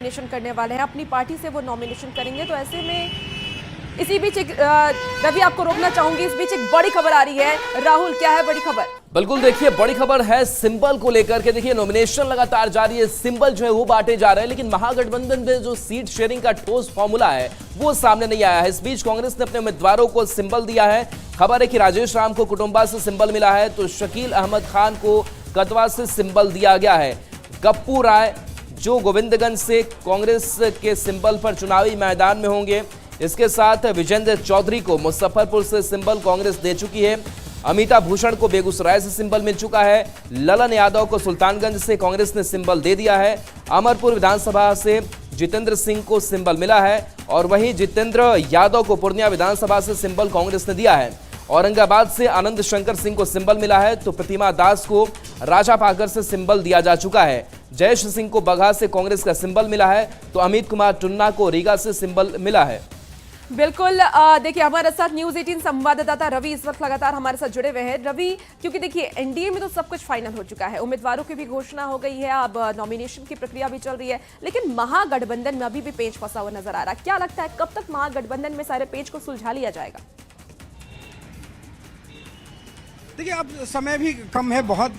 Nomination करने वाले हैं, अपनी पार्टी से वो नॉमिनेशन करेंगे। तो ऐसे में इसी बीच रवि आपको रोकना चाहूंगी, इस बीच एक बड़ी खबर आ रही है। राहुल, क्या है बड़ी खबर? बिल्कुल, देखिए बड़ी खबर है सिंबल को लेकर के। देखिए नॉमिनेशन लगातार जारी है, सिंबल जो है वो बांटे जा रहे हैं, लेकिन महागठबंधन में जो सीट शेयरिंग का ठोस फॉर्मूला है वो सामने नहीं आया है। इस बीच कांग्रेस ने अपने उम्मीदवारों को सिंबल दिया है। खबर है कि राजेश राम को कुटुंबा से सिंबल मिला है, तो शकील अहमद खान को कतवा से सिंबल दिया गया है। गप्पू राय जो गोविंदगंज से कांग्रेस के सिंबल पर चुनावी मैदान में होंगे। इसके साथ विजेंद्र चौधरी को मुजफ्फरपुर से सिंबल कांग्रेस दे चुकी है। अमिता भूषण को बेगूसराय से सिंबल मिल चुका है। ललन यादव को सुल्तानगंज से कांग्रेस ने सिंबल दे दिया है। अमरपुर विधानसभा से जितेंद्र सिंह को सिंबल मिला है और वहीं जितेंद्र यादव को पूर्णिया विधानसभा से सिंबल कांग्रेस ने दिया है। औरंगाबाद से आनंद शंकर सिंह को सिंबल मिला है, तो प्रतिमा दास को राजापाकर से सिंबल दिया जा चुका है। जयेश सिंह को बगहा से कांग्रेस का सिंबल मिला है, तो अमित कुमार टुन्ना को रीगा से सिंबल मिला है। बिल्कुल, देखिए हमारे साथ न्यूज़ 18 संवाददाता रवि इस वक्त लगातार हमारे साथ जुड़े हुए हैं। रवि, क्योंकि देखिए एनडीए में तो सब कुछ फाइनल हो चुका है, उम्मीदवारों की भी घोषणा हो गई है, अब नॉमिनेशन की प्रक्रिया भी चल रही है, लेकिन महागठबंधन में अभी भी पेच फंसा हुआ नजर आ रहा है। क्या लगता है कब तक महागठबंधन में सारे पेच को सुलझा लिया जाएगा? देखिए अब समय भी कम है, बहुत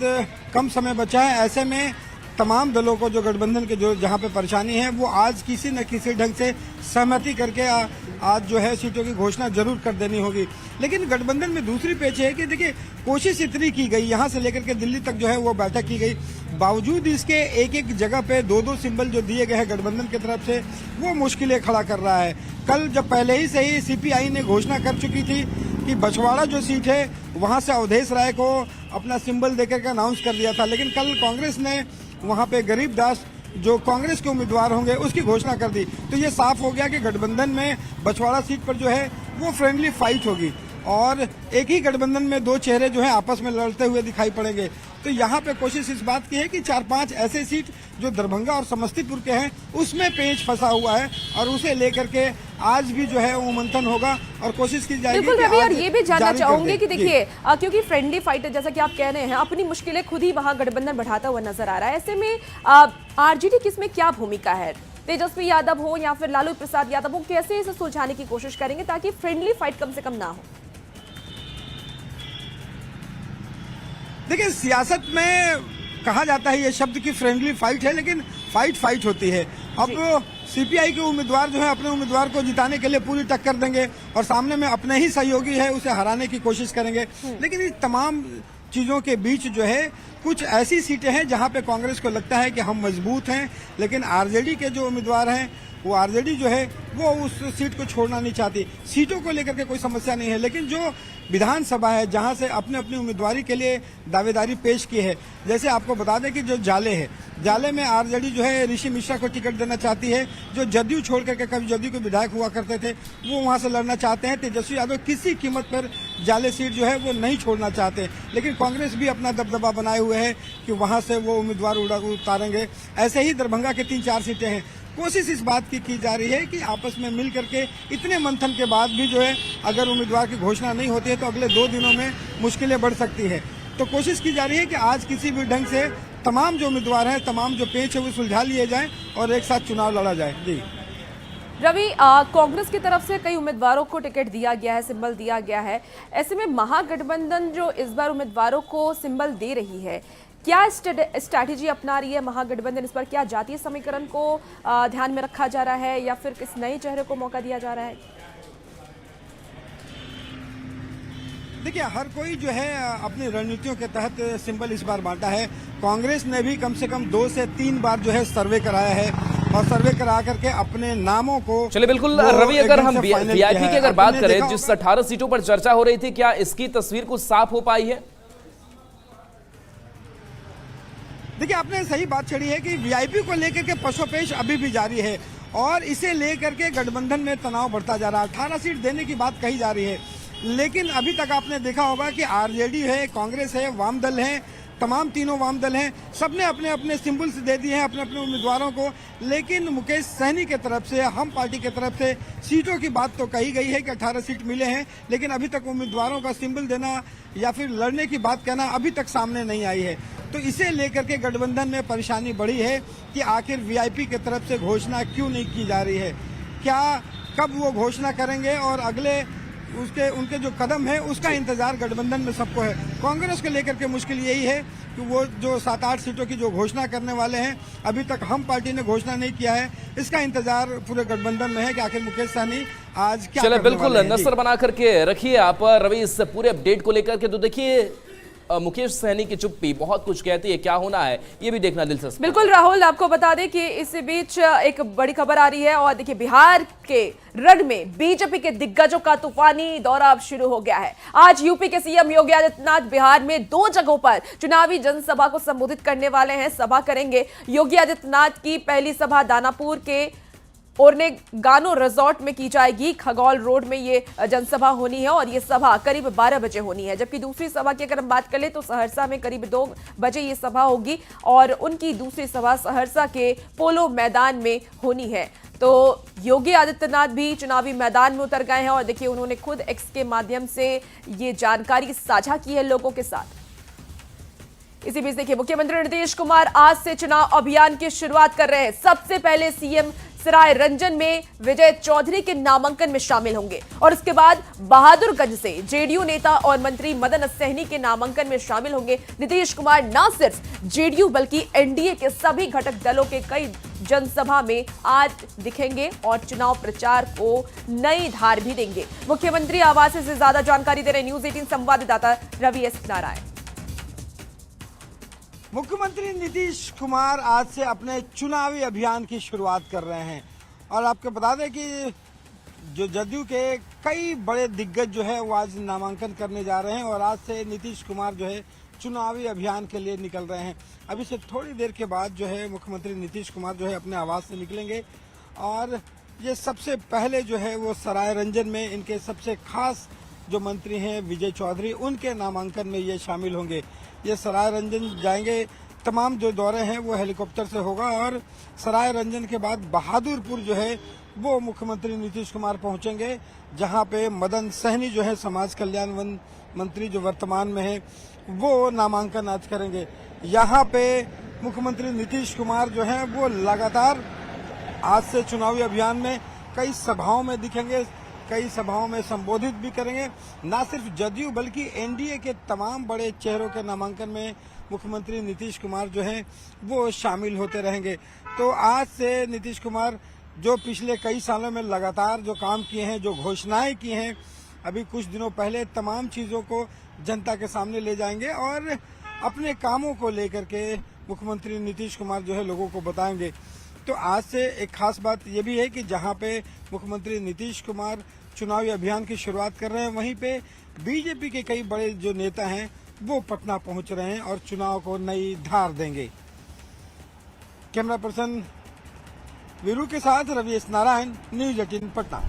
कम समय बचा है। ऐसे में तमाम दलों को जो गठबंधन के जो जहां पे परेशानी है वो आज किसी न किसी ढंग से सहमति करके आज जो है सीटों की घोषणा जरूर कर देनी होगी। लेकिन गठबंधन में दूसरी पेच है कि देखिए कोशिश इतनी की गई, यहां से लेकर के दिल्ली तक जो है वो बैठक की गई, बावजूद इसके एक एक जगह पे दो दो सिंबल जो दिए गए हैं गठबंधन की तरफ से वो मुश्किलें खड़ा कर रहा है। कल जब पहले ही से ही सीपीआई ने घोषणा कर चुकी थी कि बछवाड़ा जो सीट है वहां से अवधेश राय को अपना सिंबल देकर के अनाउंस कर दिया था, लेकिन कल कांग्रेस ने वहां पे गरीब दास जो कांग्रेस के उम्मीदवार होंगे उसकी घोषणा कर दी। तो ये साफ हो गया कि गठबंधन में बछवाड़ा सीट पर जो है वो फ्रेंडली फाइट होगी और एक ही गठबंधन में दो चेहरे जो है आपस में लड़ते हुए दिखाई पड़ेंगे। तो यहाँ पे कोशिश इस बात की है कि 4-5 ऐसे सीट जो दरभंगा और समस्तीपुर के हैं उसमें पेच फंसा हुआ है और उसे लेकर के आज भी जो है वो मंथन होगा और कोशिश की जाएगी। बिल्कुल रवि, और ये भी जानना चाहूंगी कि देखिए क्योंकि फ्रेंडली फाइटर जैसा कि आप कह रहे हैं अपनी मुश्किलें खुद ही वहां गठबंधन बढ़ाता हुआ नजर आ रहा है, ऐसे में आरजेडी की इसमें क्या भूमिका है? तेजस्वी यादव हो या फिर लालू प्रसाद यादव हो, कैसे इसे सुलझाने की कोशिश करेंगे ताकि फ्रेंडली फाइट कम से कम ना हो? देखिए सियासत में कहा जाता है ये शब्द की फ्रेंडली फाइट है, लेकिन फाइट होती है। अब सीपीआई के उम्मीदवार जो है अपने उम्मीदवार को जिताने के लिए पूरी टक्कर देंगे और सामने में अपने ही सहयोगी है उसे हराने की कोशिश करेंगे। लेकिन इस तमाम चीजों के बीच जो है कुछ ऐसी सीटें हैं जहां पे कांग्रेस को लगता है कि हम मजबूत हैं, लेकिन आरजेडी के जो उम्मीदवार हैं वो आरजेडी जो है वो उस सीट को छोड़ना नहीं चाहती। सीटों को लेकर के कोई समस्या नहीं है, लेकिन जो विधानसभा है जहां से अपने अपनी उम्मीदवारी के लिए दावेदारी पेश की है, जैसे आपको बता दें कि जो जाले है, जाले में आरजेडी जो है ऋषि मिश्रा को टिकट देना चाहती है, जो जदयू छोड़ करके कभी जदयू के विधायक हुआ करते थे वो वहां से लड़ना चाहते हैं। तेजस्वी यादव किसी कीमत पर जाले सीट जो है वो नहीं छोड़ना चाहते, लेकिन कांग्रेस भी अपना दबदबा बनाए हुए है कि वहां से वो उम्मीदवार उतारेंगे। ऐसे ही दरभंगा के 3-4 सीटें हैं। कोशिश इस बात की जा रही है कि आपस में मिल करके इतने मंथन के बाद भी जो है अगर उम्मीदवार की घोषणा नहीं होती है तो अगले 2 दिनों में मुश्किलें बढ़ सकती है। तो कोशिश की जा रही है कि आज किसी भी ढंग से तमाम जो उम्मीदवार हैं, तमाम जो पेच है वो सुलझा लिए जाएं और एक साथ चुनाव लड़ा जाए। जी रवि, कांग्रेस की तरफ से कई उम्मीदवारों को टिकट दिया गया है, सिंबल दिया गया है, ऐसे में महागठबंधन जो इस बार उम्मीदवारों को सिंबल दे रही है, क्या स्ट्रैटेजी अपना रही है महागठबंधन? इस पर क्या जातीय समीकरण को ध्यान में रखा जा रहा है या फिर किस नए चेहरे को मौका दिया जा रहा है? देखिए हर कोई जो है अपनी रणनीतियों के तहत सिंबल इस बार बांटा है। कांग्रेस ने भी कम से कम 2 से 3 बार जो है सर्वे कराया है और सर्वे करा करके अपने नामों को। चलिए बिल्कुल रवि, अगर हम वीआईपी की अगर बात करें, जिस 18 सीटों पर चर्चा हो रही थी, क्या इसकी तस्वीर कुछ साफ हो पाई है? देखिए आपने सही बात छेड़ी है कि वीआईपी को लेकर के पशोपेश अभी भी जारी है और इसे लेकर के गठबंधन में तनाव बढ़ता जा रहा है। 18 सीट देने की बात कही जा रही है, लेकिन अभी तक आपने देखा होगा कि आरजेडी है, कांग्रेस है, वाम दल है, तमाम तीनों वाम दल हैं, सबने अपने अपने सिंबल्स दे दिए हैं अपने अपने उम्मीदवारों को। लेकिन मुकेश सहनी की तरफ से, हम पार्टी की तरफ से सीटों की बात तो कही गई है कि 18 सीट मिले हैं, लेकिन अभी तक उम्मीदवारों का सिंबल देना या फिर लड़ने की बात कहना अभी तक सामने नहीं आई है। तो इसे लेकर के गठबंधन में परेशानी बढ़ी है कि आखिर वीआईपी की तरफ से घोषणा क्यों नहीं की जा रही है, क्या कब वो घोषणा करेंगे और अगले उनके जो कदम है उसका इंतजार गठबंधन में सबको है। कांग्रेस को लेकर के मुश्किल यही है कि वो जो 7-8 सीटों की जो घोषणा करने वाले हैं, अभी तक हम पार्टी ने घोषणा नहीं किया है, इसका इंतजार पूरे गठबंधन में है कि आखिर मुकेश सहनी आज क्या चले। करने बिल्कुल वाले हैं। नजर बना करके रखिए आप रवि इस पूरे अपडेट को लेकर के। तो देखिए मुकेश सहनी की चुप्पी बहुत कुछ कहती है, क्या होना है ये भी देखना दिलचस्प। बिल्कुल राहुल, आपको बता दें कि इस बीच एक बड़ी खबर आ रही है और देखिए बिहार के रण में बीजेपी के दिग्गजों का तूफानी दौरा अब शुरू हो गया है। आज यूपी के सीएम योगी आदित्यनाथ बिहार में 2 जगहों पर चुनावी जनसभा को संबोधित करने वाले हैं, सभा करेंगे। योगी आदित्यनाथ की पहली सभा दानापुर के ओरनेगानो रिजॉर्ट में की जाएगी। खगौल रोड में ये जनसभा होनी है और ये सभा करीब 12 बजे होनी है। जबकि दूसरी सभा की अगर हम बात करें तो सहरसा में करीब 2 बजे ये सभा होगी और उनकी दूसरी सभा सहरसा के पोलो मैदान में होनी है। तो योगी आदित्यनाथ भी चुनावी मैदान में उतर गए हैं और देखिए उन्होंने खुद एक्स के माध्यम से ये जानकारी साझा की है लोगों के साथ। इसी बीच देखिए मुख्यमंत्री नीतीश कुमार आज से चुनाव अभियान की शुरुआत कर रहे हैं। सबसे पहले सीएम सराय रंजन में विजय चौधरी के नामांकन में शामिल होंगे और उसके बाद बहादुरगंज से जेडीयू नेता और मंत्री मदन सहनी के नामांकन में शामिल होंगे। नीतीश कुमार न सिर्फ जेडीयू बल्कि एनडीए के सभी घटक दलों के कई जनसभा में आज दिखेंगे और चुनाव प्रचार को नई धार भी देंगे। मुख्यमंत्री आवास से ज्यादा जानकारी दे रहे न्यूज 18 संवाददाता रवि एस नारायण। मुख्यमंत्री नीतीश कुमार आज से अपने चुनावी अभियान की शुरुआत कर रहे हैं और आपको बता दें कि जो जदयू के कई बड़े दिग्गज जो है वो आज नामांकन करने जा रहे हैं और आज से नीतीश कुमार जो है चुनावी अभियान के लिए निकल रहे हैं। अभी से थोड़ी देर के बाद जो है मुख्यमंत्री नीतीश कुमार जो है अपने आवास से निकलेंगे और ये सबसे पहले जो है वो सराय रंजन में इनके सबसे खास जो मंत्री हैं विजय चौधरी, उनके नामांकन में ये शामिल होंगे। ये सराय रंजन जाएंगे, तमाम जो दौरे हैं वो हेलीकॉप्टर से होगा और सराय रंजन के बाद बहादुरपुर जो है वो मुख्यमंत्री नीतीश कुमार पहुंचेंगे, जहां पे मदन सहनी जो है समाज कल्याण मंत्री जो वर्तमान में है वो नामांकन आज करेंगे। यहाँ पे मुख्यमंत्री नीतीश कुमार जो है वो लगातार आज से चुनावी अभियान में कई सभाओं में दिखेंगे, कई सभाओं में संबोधित भी करेंगे। न सिर्फ जदयू बल्कि एनडीए के तमाम बड़े चेहरों के नामांकन में मुख्यमंत्री नीतीश कुमार जो हैं वो शामिल होते रहेंगे। तो आज से नीतीश कुमार जो पिछले कई सालों में लगातार जो काम किए हैं, जो घोषणाएं की हैं, अभी कुछ दिनों पहले तमाम चीजों को जनता के सामने ले जाएंगे और अपने कामों को लेकर के मुख्यमंत्री नीतीश कुमार जो है लोगों को बताएंगे। तो आज से एक खास बात यह भी है कि जहां पे मुख्यमंत्री नीतीश कुमार चुनावी अभियान की शुरुआत कर रहे हैं, वहीं पे बीजेपी के कई बड़े जो नेता हैं वो पटना पहुंच रहे हैं और चुनाव को नई धार देंगे। कैमरा पर्सन वीरू के साथ रवि एस नारायण, न्यूज 18 पटना।